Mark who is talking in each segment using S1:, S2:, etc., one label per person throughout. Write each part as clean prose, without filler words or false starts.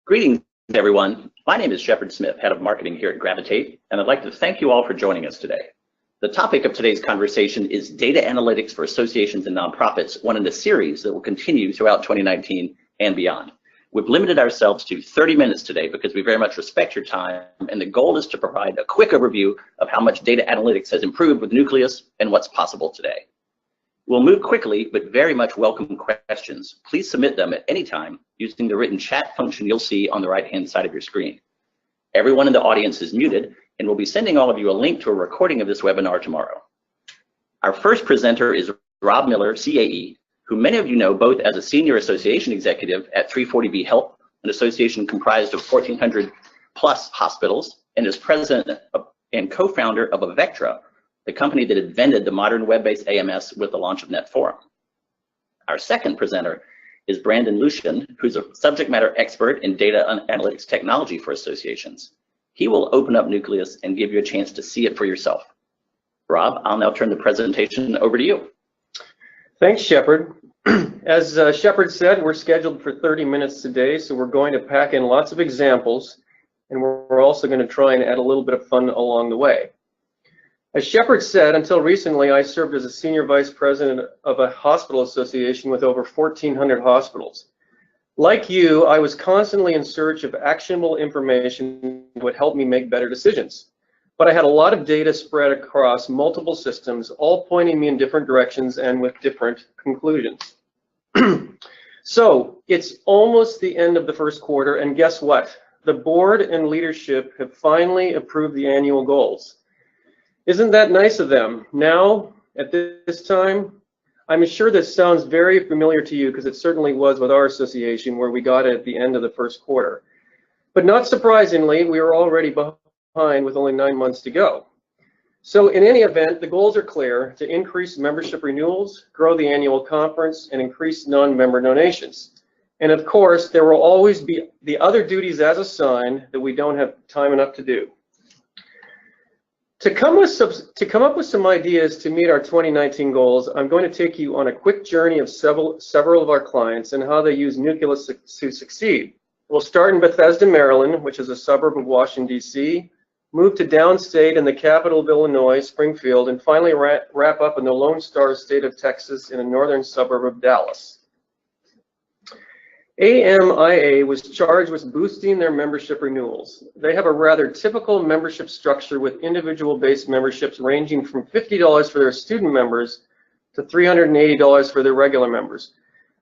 S1: Greetings, everyone. My name is Shepard Smith, Head of Marketing here at Gravitate, and I'd like to thank you all for joining us today. The topic of today's conversation is data analytics for associations and nonprofits, one in a series that will continue throughout 2019 and beyond. We've limited ourselves to 30 minutes today because we very much respect your time, and the goal is to provide a quick overview of how much data analytics has improved with Nucleus and what's possible today. We'll move quickly, but very much welcome questions. Please submit them at any time using the written chat function you'll see on the right-hand side of your screen. Everyone in the audience is muted, and we'll be sending all of you a link to a recording of this webinar tomorrow. Our first presenter is Rob Miller, CAE, who many of you know both as a senior association executive at 340B Health, an association comprised of 1,400 plus hospitals, and is president and co-founder of Avectra, the company that invented the modern web-based AMS with the launch of NetForum. Our second presenter is Brandon Lucian, who's a subject matter expert in data analytics technology for associations. He will open up Nucleus and give you a chance to see it for yourself. Rob, I'll now turn the presentation over to you.
S2: Thanks, Shepard. As Shepard said, we're scheduled for 30 minutes today, so we're going to pack in lots of examples, and we're also going to try and add a little bit of fun along the way. As Shepard said, until recently, I served as a senior vice president of a hospital association with over 1,400 hospitals. Like you, I was constantly in search of actionable information that would help me make better decisions. But I had a lot of data spread across multiple systems, all pointing me in different directions and with different conclusions. So it's almost the end of the first quarter, and guess what? The board and leadership have finally approved the annual goals. Isn't that nice of them? Now, at this time, I'm sure this sounds very familiar to you because it certainly was with our association where we got it at the end of the first quarter. But not surprisingly, we were already behind with only 9 months to go. So in any event, the goals are clear: to increase membership renewals, grow the annual conference, and increase non-member donations. And of course, there will always be the other duties as assigned that we don't have time enough to do. To come up with some ideas to meet our 2019 goals, I'm going to take you on a quick journey of several of our clients and how they use Nucleus to succeed. We'll start in Bethesda, Maryland, which is a suburb of Washington, D.C., move to downstate in the capital of Illinois, Springfield, and finally wrap up in the Lone Star State of Texas in a northern suburb of Dallas. AMIA was charged with boosting their membership renewals. They have a rather typical membership structure with individual-based memberships ranging from $50 for their student members to $380 for their regular members.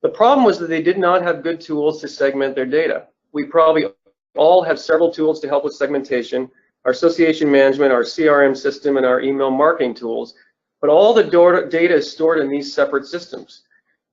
S2: The problem was that they did not have good tools to segment their data. We probably all have several tools to help with segmentation: our association management, our CRM system, and our email marketing tools, but all the data is stored in these separate systems.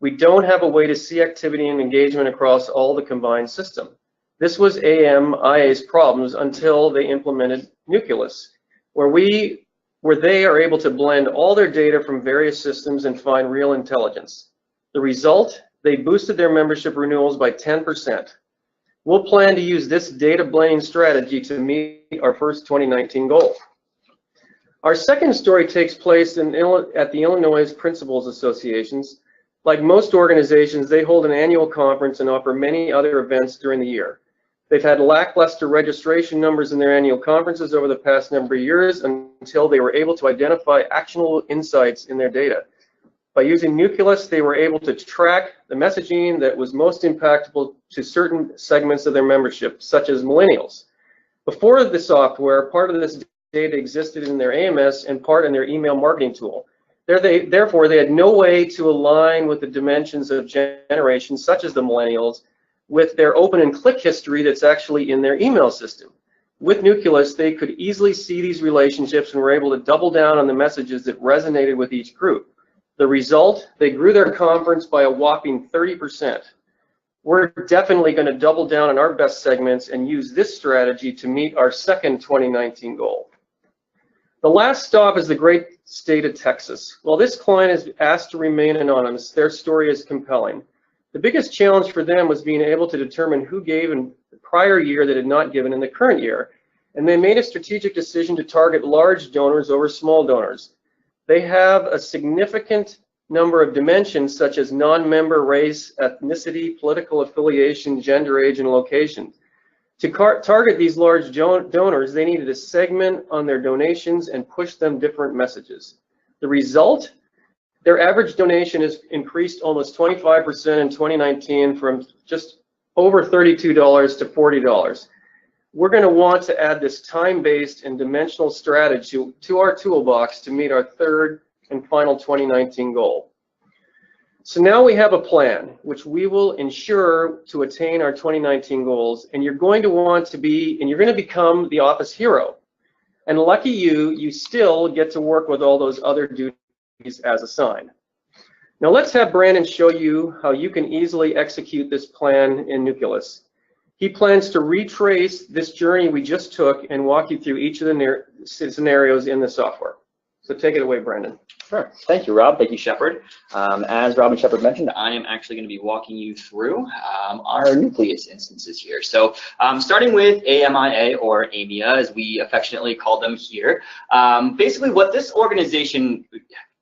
S2: We don't have a way to see activity and engagement across all the combined system. This was AMIA's problems until they implemented Nucleus, where they are able to blend all their data from various systems and find real intelligence. The result, they boosted their membership renewals by 10%. We'll plan to use this data blending strategy to meet our first 2019 goal. Our second story takes place at the Illinois Principals Associations. Like most organizations, they hold an annual conference and offer many other events during the year. They've had lackluster registration numbers in their annual conferences over the past number of years until they were able to identify actionable insights in their data. By using Nucleus, they were able to track the messaging that was most impactful to certain segments of their membership, such as millennials. Before the software, part of this data existed in their AMS and part in their email marketing tool. Therefore, they had no way to align with the dimensions of generations, such as the millennials, with their open and click history that's actually in their email system. With Nucleus, they could easily see these relationships and were able to double down on the messages that resonated with each group. The result, they grew their conference by a whopping 30%. We're definitely going to double down on our best segments and use this strategy to meet our second 2019 goal. The last stop is the great state of Texas. While this client is asked to remain anonymous, their story is compelling. The biggest challenge for them was being able to determine who gave in the prior year that had not given in the current year, and they made a strategic decision to target large donors over small donors. They have a significant number of dimensions such as non-member, race, ethnicity, political affiliation, gender, age, and location. To target these large donors, they needed a segment on their donations and push them different messages. The result? Their average donation has increased almost 25% in 2019 from just over $32 to $40. We're going to want to add this time-based and dimensional strategy to our toolbox to meet our third and final 2019 goal. So now we have a plan which we will ensure to attain our 2019 goals, and you're going to want to be, and you're going to become the office hero. And lucky you, you still get to work with all those other duties as assigned. Now let's have Brandon show you how you can easily execute this plan in Nucleus. He plans to retrace this journey we just took and walk you through each of the scenarios in the software. So take it away, Brandon.
S3: Sure. Thank you, Rob. Thank you, Shepard. As Rob and Shepard mentioned, I am actually going to be walking you through our Nucleus instances here. So starting with AMIA, or AMIA, as we affectionately call them here. Basically, what this organization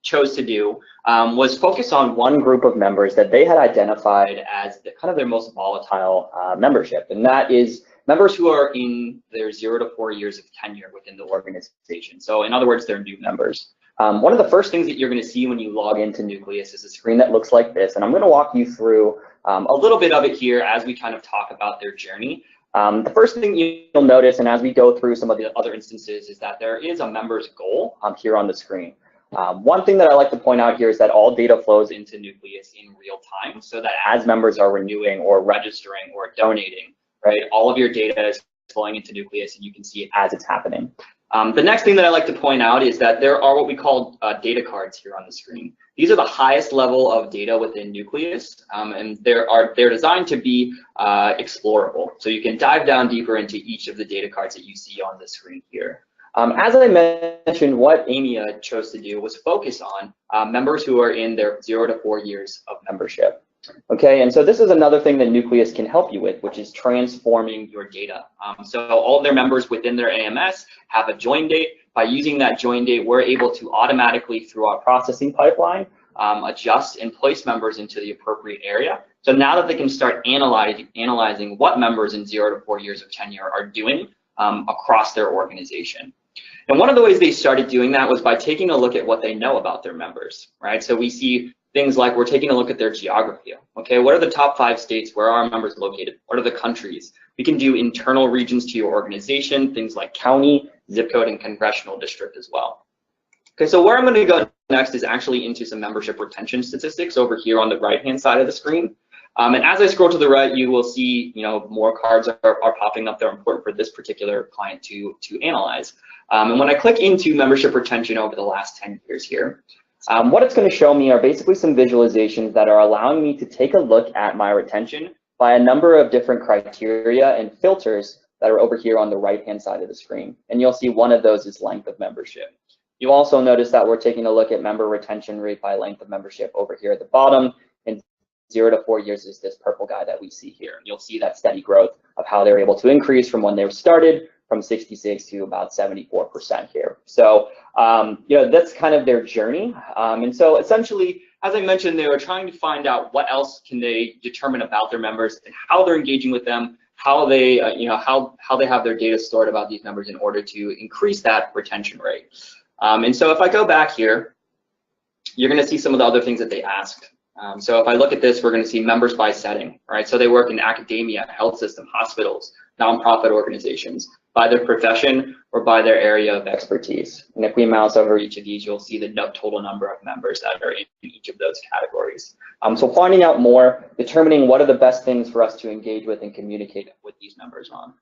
S3: chose to do was focus on one group of members that they had identified as kind of their most volatile membership, and that is members who are in their 0 to 4 years of tenure within the organization. So in other words, they're new members. One of the first things that you're going to see when you log into Nucleus is a screen that looks like this, and I'm going to walk you through a little bit of it here as we kind of talk about their journey. The first thing you'll notice, and as we go through some of the other instances, is that there is a member's goal here on the screen. One thing that I like to point out here is that all data flows into Nucleus in real time, so that as members are renewing or registering or donating, right, all of your data is flowing into Nucleus and you can see it as it's happening. The next thing that I like to point out is that there are what we call data cards here on the screen. These are the highest level of data within Nucleus, and they're designed to be explorable. So you can dive down deeper into each of the data cards that you see on the screen here. As I mentioned, what AMIA chose to do was focus on members who are in their 0 to 4 years of membership. Okay, and so this is another thing that Nucleus can help you with, which is transforming your data. So all of their members within their AMS have a join date. By using that join date, we're able to automatically, through our processing pipeline, adjust and place members into the appropriate area. So now that they can start analyzing what members in 0 to 4 years of tenure are doing across their organization. And one of the ways they started doing that was by taking a look at what they know about their members, right? So we see things like we're taking a look at their geography. Okay, what are the top 5 states? Where are our members located? What are the countries? We can do internal regions to your organization, things like county, zip code, and congressional district as well. Okay, so where I'm going to go next is actually into some membership retention statistics over here on the right-hand side of the screen. And as I scroll to the right, you will see, more cards are popping up that are important for this particular client to analyze. And when I click into membership retention over the last 10 years here, what it's going to show me are basically some visualizations that are allowing me to take a look at my retention by a number of different criteria and filters that are over here on the right-hand side of the screen. And you'll see one of those is length of membership. You'll also notice that we're taking a look at member retention rate by length of membership over here at the bottom. And 0 to 4 years is this purple guy that we see here. You'll see that steady growth of how they're able to increase from when they were started from 66 to about 74% here. So, that's kind of their journey. And so essentially, as I mentioned, they were trying to find out what else can they determine about their members and how they're engaging with them, how they, how they have their data stored about these members in order to increase that retention rate. And so if I go back here, you're going to see some of the other things that they asked. So if I look at this, we're going to see members by setting, right? So they work in academia, health system, hospitals, nonprofit organizations, by their profession or by their area of expertise. And if we mouse over each of these, you'll see the total number of members that are in each of those categories. So finding out more, determining what are the best things for us to engage with and communicate with these members on.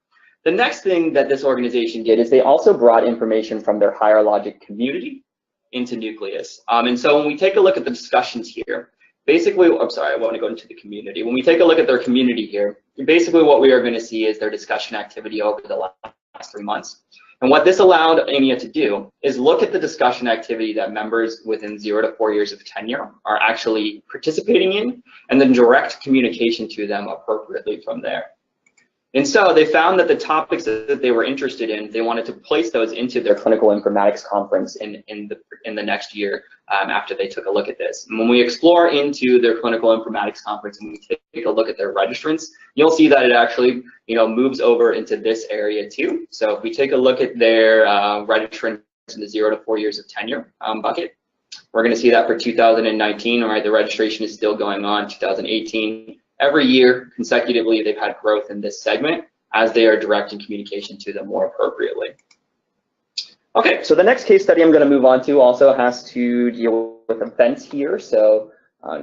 S3: The next thing that this organization did is they also brought information from their higher logic community into Nucleus. And so when we take a look at the discussions here, basically, I'm sorry, I want to go into the community. When we take a look at their community here, basically what we are going to see is their discussion activity over the last 3 months. And what this allowed AMIA to do is look at the discussion activity that members within 0 to 4 years of tenure are actually participating in, and then direct communication to them appropriately from there. And so they found that the topics that they were interested in, they wanted to place those into their clinical informatics conference in the next year after they took a look at this. And when we explore into their clinical informatics conference and we take a look at their registrants, you'll see that it actually, moves over into this area too. So if we take a look at their registrants in the 0 to 4 years of tenure bucket, we're going to see that for 2019, all right, the registration is still going on. 2018. Every year, consecutively, they've had growth in this segment as they are directing communication to them more appropriately. Okay, so the next case study I'm going to move on to also has to deal with events here. So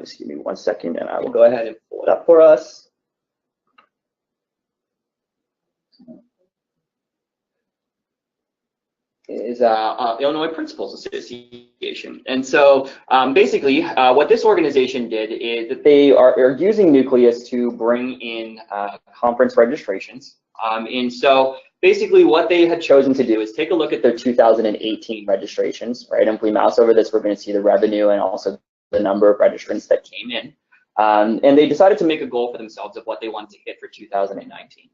S3: just give me 1 second and I will go ahead and pull it up for us. Is Illinois Principals Association. And so basically what this organization did is that they are using Nucleus to bring in conference registrations. And so basically what they had chosen to do is take a look at their 2018 registrations, right? And if we mouse over this, we're going to see the revenue and also the number of registrants that came in. And they decided to make a goal for themselves of what they wanted to hit for 2019.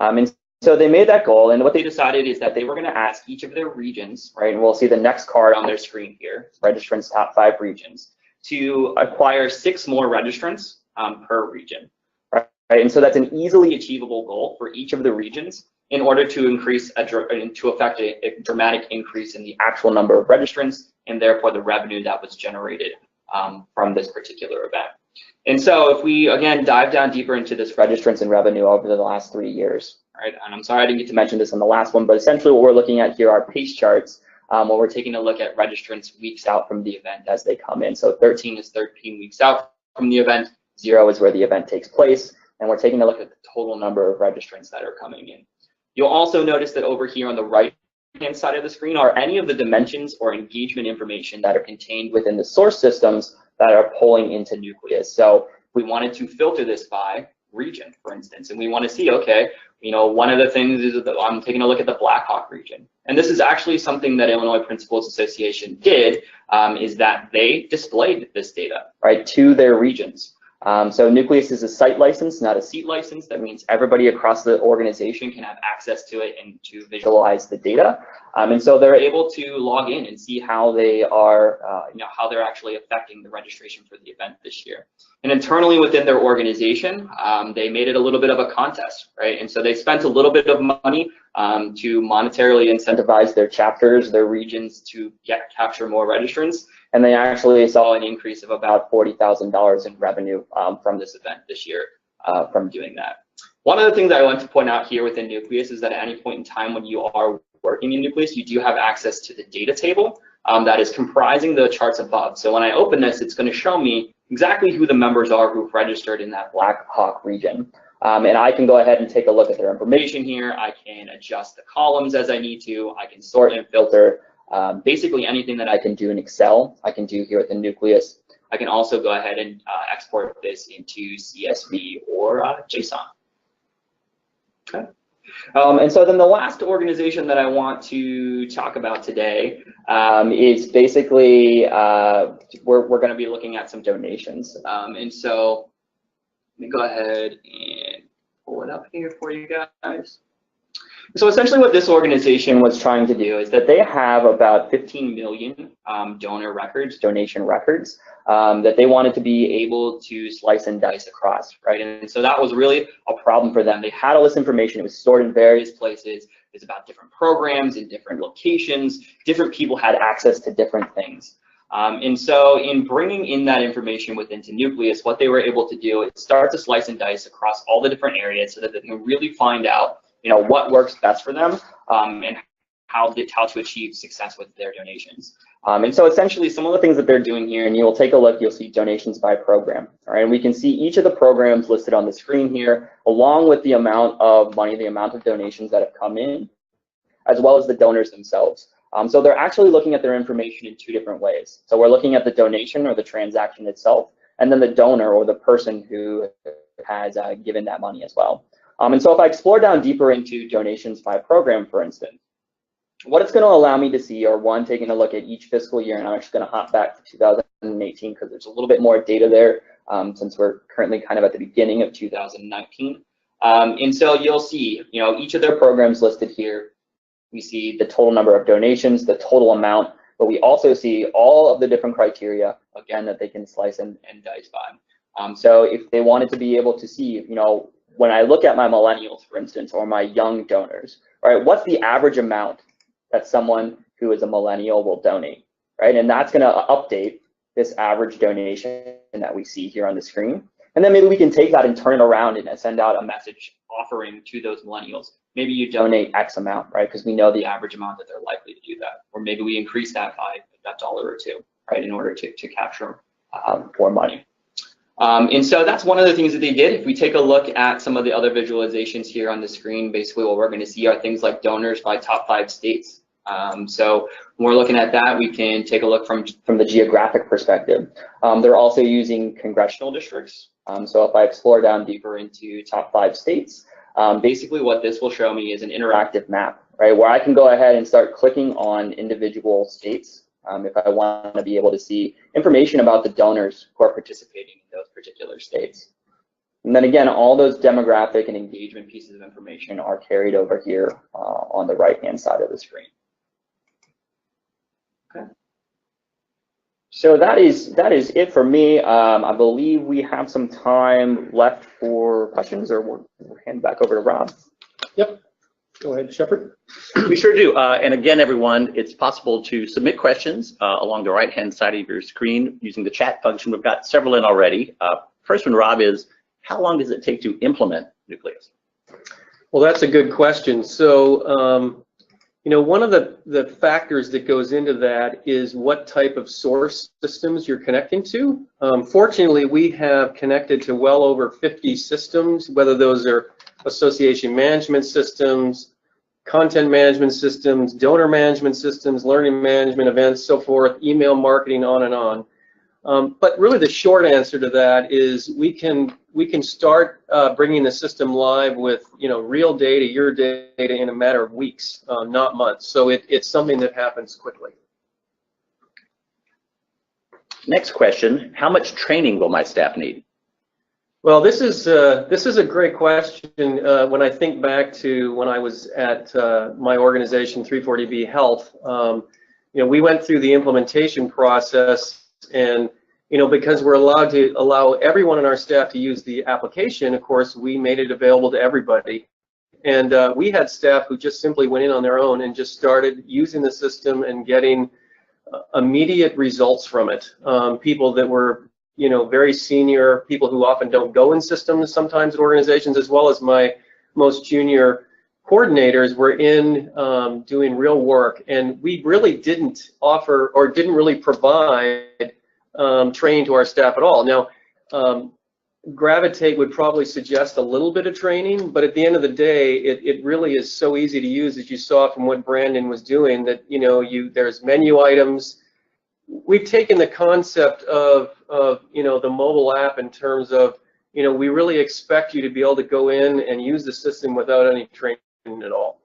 S3: And so they made that goal, and what they decided is that they were going to ask each of their regions, right, and we'll see the next card on their screen here, registrants top 5 regions, to acquire 6 more registrants per region, right? And so that's an easily achievable goal for each of the regions in order to affect a dramatic increase in the actual number of registrants and therefore the revenue that was generated from this particular event. And so if we, again, dive down deeper into this registrants and revenue over the last 3 years, right? And I'm sorry I didn't get to mention this on the last one, but essentially what we're looking at here are pace charts where we're taking a look at registrants weeks out from the event as they come in. So 13 is 13 weeks out from the event, 0 is where the event takes place, and we're taking a look at the total number of registrants that are coming in. You'll also notice that over here on the right-hand side of the screen are any of the dimensions or engagement information that are contained within the source systems that are pulling into Nucleus. So we wanted to filter this by region, for instance, and we want to see, okay, one of the things is that I'm taking a look at the Black Hawk region. And this is actually something that Illinois Principals Association did, is that they displayed this data, right, to their regions. So Nucleus is a site license, not a seat license. That means everybody across the organization can have access to it and to visualize the data. And so they're able to log in and see how they are, how they're actually affecting the registration for the event this year. And internally within their organization, they made it a little bit of a contest, right? And so they spent a little bit of money to monetarily incentivize their chapters, their regions to capture more registrants. And they actually saw an increase of about $40,000 in revenue from this event this year from doing that. One of the things I want to point out here within Nucleus is that at any point in time when you are working in Nucleus, you do have access to the data table that is comprising the charts above. So when I open this, it's going to show me exactly who the members are who've registered in that Black Hawk region. And I can go ahead and take a look at their information here. I can adjust the columns as I need to. I can sort and filter. Basically anything that I can do in Excel, I can do here within Nucleus. I can also go ahead and export this into CSV or JSON. Okay. And so then the last organization that I want to talk about today is basically, we're going to be looking at some donations. And so let me go ahead and pull it up here for you guys. So essentially what this organization was trying to do is that they have about 15 million donation records that they wanted to be able to slice and dice across, right? And so that was really a problem for them. They had all this information, it was stored in various places. It's about different programs in different locations. Different people had access to different things. And so in bringing in that information within Nucleus, what they were able to do is start to slice and dice across all the different areas so that they can really find out what works best for them and how to achieve success with their donations. And so essentially some of the things that they're doing here, and you'll take a look, you'll see donations by program. All right, and we can see each of the programs listed on the screen here, along with the amount of money, the amount of donations that have come in, as well as the donors themselves. So they're actually looking at their information in 2 different ways. So we're looking at the donation or the transaction itself, and then the donor or the person who has given that money as well. And so if I explore down deeper into donations by program, for instance, what it's going to allow me to see are, one, taking a look at each fiscal year, and I'm actually going to hop back to 2018 because there's a little bit more data there since we're currently kind of at the beginning of 2019. And so you'll see, each of their programs listed here. We see the total number of donations, the total amount, but we also see all of the different criteria, again, that they can slice and dice by. So if they wanted to be able to see, when I look at my millennials, for instance, or my young donors, right, what's the average amount that someone who is a millennial will donate, right? And that's going to update this average donation that we see here on the screen. And then maybe we can take that and turn it around and send out a message offering to those millennials. Maybe you donate X amount, right? Because we know the average amount that they're likely to do that. Or maybe we increase that by $1 or $2, right, in order to capture more money. And so that's one of the things that they did. If we take a look at some of the other visualizations here on the screen, basically what we're going to see are things like donors by top 5 states. So when we're looking at that, we can take a look from the geographic perspective. They're also using congressional districts. So if I explore down deeper into top 5 states, basically what this will show me is an interactive map, right, where I can go ahead and start clicking on individual states if I want to be able to see information about the donors who are participating in those particular states. And then again, all those demographic and engagement pieces of information are carried over here on the right-hand side of the screen. Okay. So that is it for me. I believe we have some time left for questions, or we'll hand back over to Rob.
S2: Yep. Go ahead, Shepard.
S1: We sure do. And again, everyone, it's possible to submit questions along the right-hand side of your screen using the chat function. We've got several in already. First one, Rob, is how long does it take to implement Nucleus?
S2: Well, that's a good question. So, one of the factors that goes into that is what type of source systems you're connecting to. Fortunately, we have connected to well over 50 systems, whether those are association management systems, content management systems, donor management systems, learning management events, so forth, email marketing, on and on. But really the short answer to that is we can start bringing the system live with real data, your data, in a matter of weeks, not months. So it's something that happens quickly.
S1: Next question, how much training will my staff need?
S2: Well, this is a great question. When I think back to when I was at my organization, 340B Health, we went through the implementation process, and because we're allowed to allow everyone in our staff to use the application, of course, we made it available to everybody. And we had staff who just simply went in on their own and just started using the system and getting immediate results from it. People that were very senior, people who often don't go in systems sometimes at organizations, as well as my most junior coordinators were in doing real work. And we really didn't offer or didn't really provide training to our staff at all. Now, Gravitate would probably suggest a little bit of training, but at the end of the day, it really is so easy to use, as you saw from what Brandon was doing, that there's menu items. We've taken the concept of the mobile app in terms of we really expect you to be able to go in and use the system without any training at all.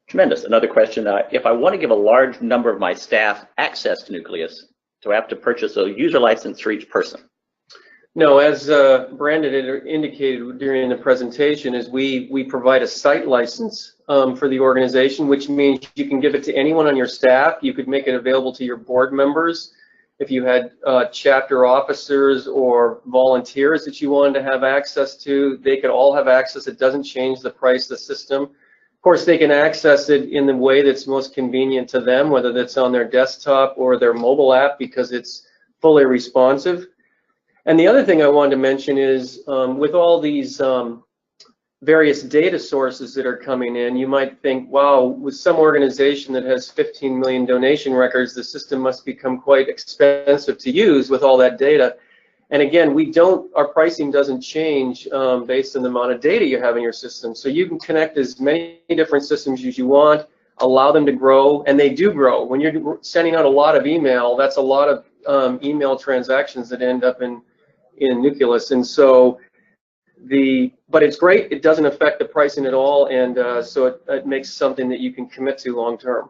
S1: Tremendous. Another question, if I want to give a large number of my staff access to Nucleus, do I have to purchase a user license for each person?
S2: No, as Brandon had indicated during the presentation, is we provide a site license for the organization, which means you can give it to anyone on your staff. You could make it available to your board members. If you had chapter officers or volunteers that you wanted to have access to, they could all have access. It doesn't change the price of the system. Of course, they can access it in the way that's most convenient to them, whether that's on their desktop or their mobile app, because it's fully responsive. And the other thing I wanted to mention is with all these various data sources that are coming in, you might think, wow, with some organization that has 15 million donation records, the system must become quite expensive to use with all that data. And again, our pricing doesn't change based on the amount of data you have in your system. So you can connect as many different systems as you want, allow them to grow, and they do grow. When you're sending out a lot of email, that's a lot of email transactions that end up in Nucleus. And so but it's great. It doesn't affect the pricing at all, and so it makes something that you can commit to long term.